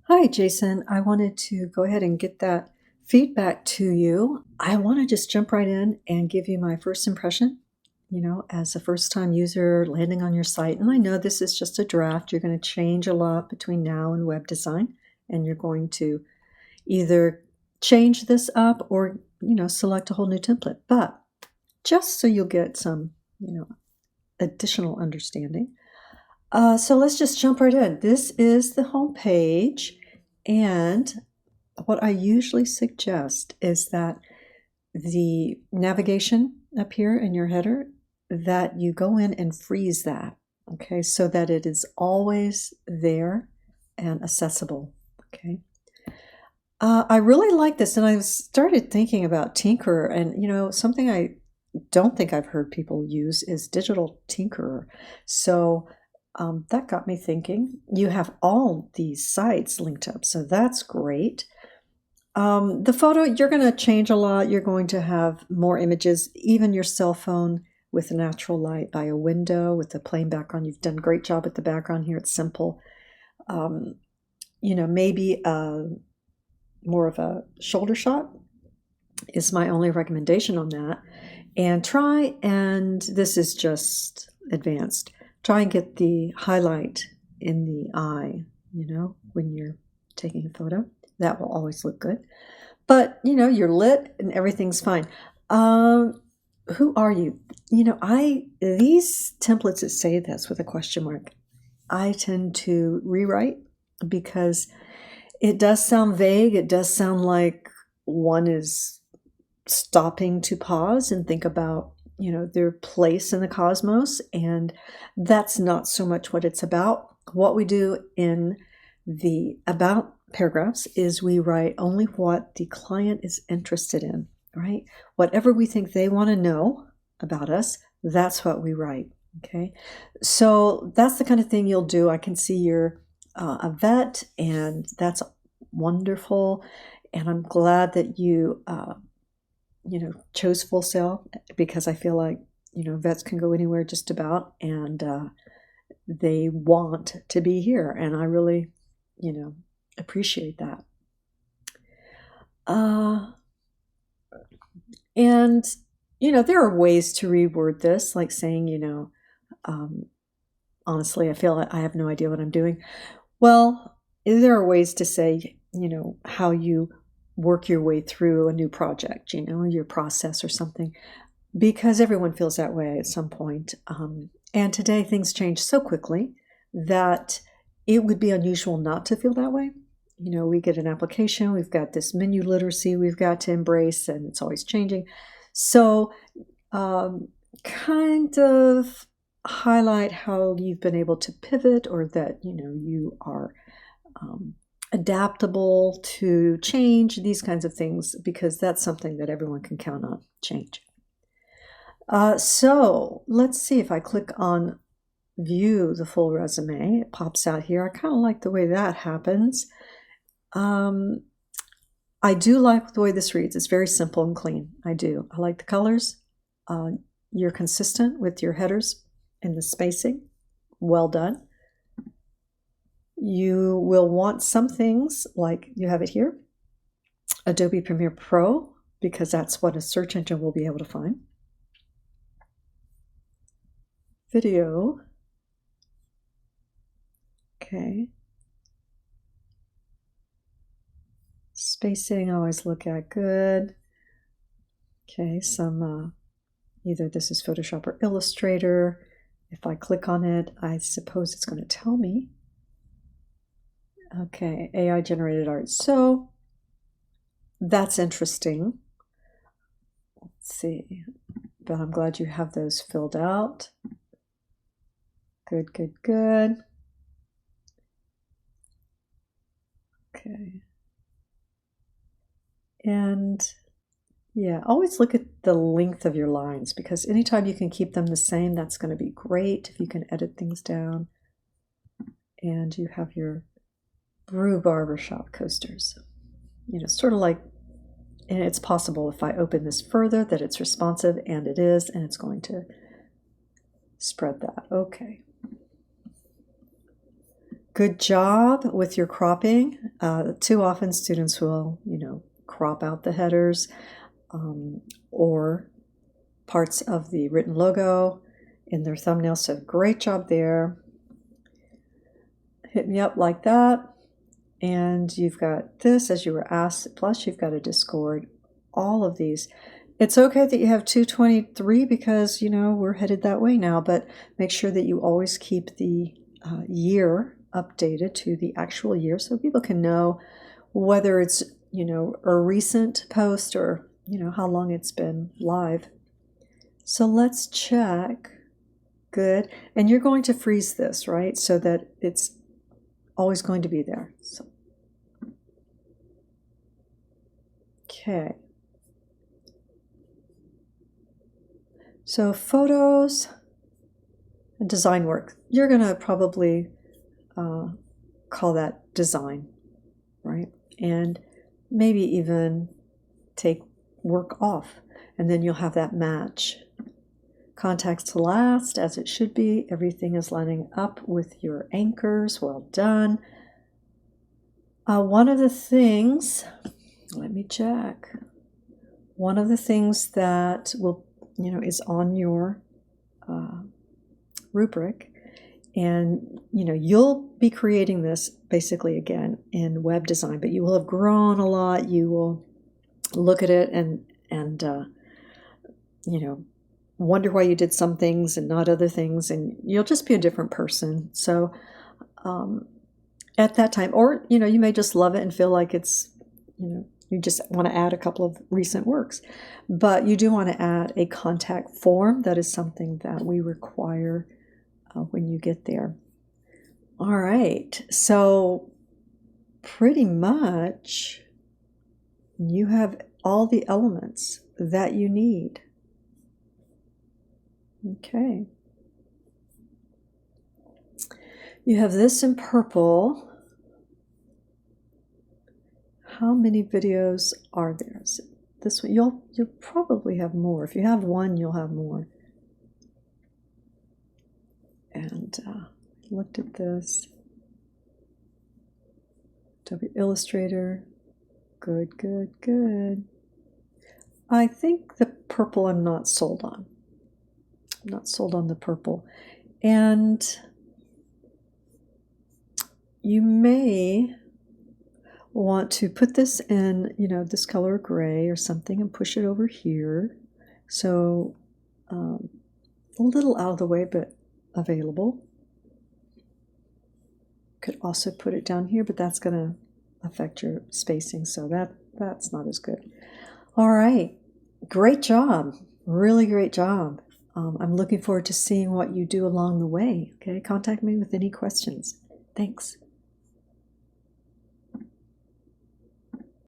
Hi, Jason. I wanted to go ahead and get that feedback to you. I want to just jump right in and give you my first impression, as a first time user landing on your site. And I know this is just a draft. You're going to change a lot between now and web design, and you're going to either change this up or, select a whole new template. But just so you'll get some, additional understanding. So let's just jump right in. This is the home page, and what I usually suggest is that the navigation up here in your header, that you go in and freeze that, okay, so that it is always there and accessible, okay. I really like this, and I started thinking about Tinkerer, and something I don't think I've heard people use is digital Tinkerer. So that got me thinking. You have all these sites linked up, so that's great. The photo, you're going to change a lot. You're going to have more images, even your cell phone with natural light by a window with a plain background. You've done a great job with the background here. It's simple. Maybe more of a shoulder shot is my only recommendation on that. And this is just advanced, try and get the highlight in the eye, when you're taking a photo. That will always look good. But, you're lit and everything's fine. Who are you? These templates that say this with a question mark, I tend to rewrite because it does sound vague. It does sound like one is stopping to pause and think about, their place in the cosmos. And that's not so much what it's about. What we do in the about paragraphs is we write only what the client is interested in, right? Whatever we think they want to know about us, that's what we write, okay? So that's the kind of thing you'll do. I can see you're a vet, and that's wonderful. And I'm glad that you, chose Full Sail, because I feel like, vets can go anywhere just about, and they want to be here. And I really, appreciate that. And, there are ways to reword this, like saying, honestly, I feel like I have no idea what I'm doing. Well, there are ways to say, how you work your way through a new project, your process or something, because everyone feels that way at some point. And today things change so quickly that it would be unusual not to feel that way. We get an application, we've got this menu literacy we've got to embrace, and it's always changing. So kind of highlight how you've been able to pivot, or that, you are adaptable to change, these kinds of things, because that's something that everyone can count on, change. So let's see, if I click on view the full resume, it pops out here. I kind of like the way that happens. I do like the way this reads. It's very simple and clean. I do. I like the colors. You're consistent with your headers and the spacing. Well done. You will want some things like you have it here, Adobe Premiere Pro, because that's what a search engine will be able to find. Video. Okay. Spacing, always look at good. Okay, some, either this is Photoshop or Illustrator. If I click on it, I suppose it's going to tell me. Okay, AI generated art. So that's interesting. Let's see, but I'm glad you have those filled out. Good, good, good. Okay. And yeah, always look at the length of your lines, because anytime you can keep them the same, that's going to be great. If you can edit things down. And you have your Brew Barbershop coasters. Sort of like, and it's possible if I open this further that it's responsive, and it is, and it's going to spread that. Okay. Good job with your cropping. Too often students will, crop out the headers or parts of the written logo in their thumbnail. So great job there. Hit me up like that. And you've got this as you were asked, plus you've got a Discord, all of these. It's okay that you have 223 because, we're headed that way now, but make sure that you always keep the year updated to the actual year so people can know whether it's, a recent post or, how long it's been live. So let's check. Good. And you're going to freeze this, right? So that it's always going to be there. So, okay. So photos and design work. You're going to probably call that design, right? And maybe even take work off, and then you'll have that match. Contacts to last, as it should be. Everything is lining up with your anchors. Well done. One of the things, let me check. One of the things that will, is on your rubric, and you'll be creating this basically again in web design, but you will have grown a lot. You will look at it and wonder why you did some things and not other things, and you'll just be a different person. So at that time, or you may just love it and feel like it's you just want to add a couple of recent works, but you do want to add a contact form. That is something that we require when you get there. All right, so pretty much you have all the elements that you need. Okay. You have this in purple. How many videos are there? So this one, you'll probably have more. If you have one, you'll have more. And looked at this. Adobe Illustrator. Good, good, good. I think the purple I'm not sold on. I'm not sold on the purple. And you may want to put this in, this color gray or something and push it over here. So a little out of the way, but available. Could also put it down here, but that's going to affect your spacing, so that's not as good. All right, great job, really great job. I'm looking forward to seeing what you do along the way. Okay, contact me with any questions. Thanks.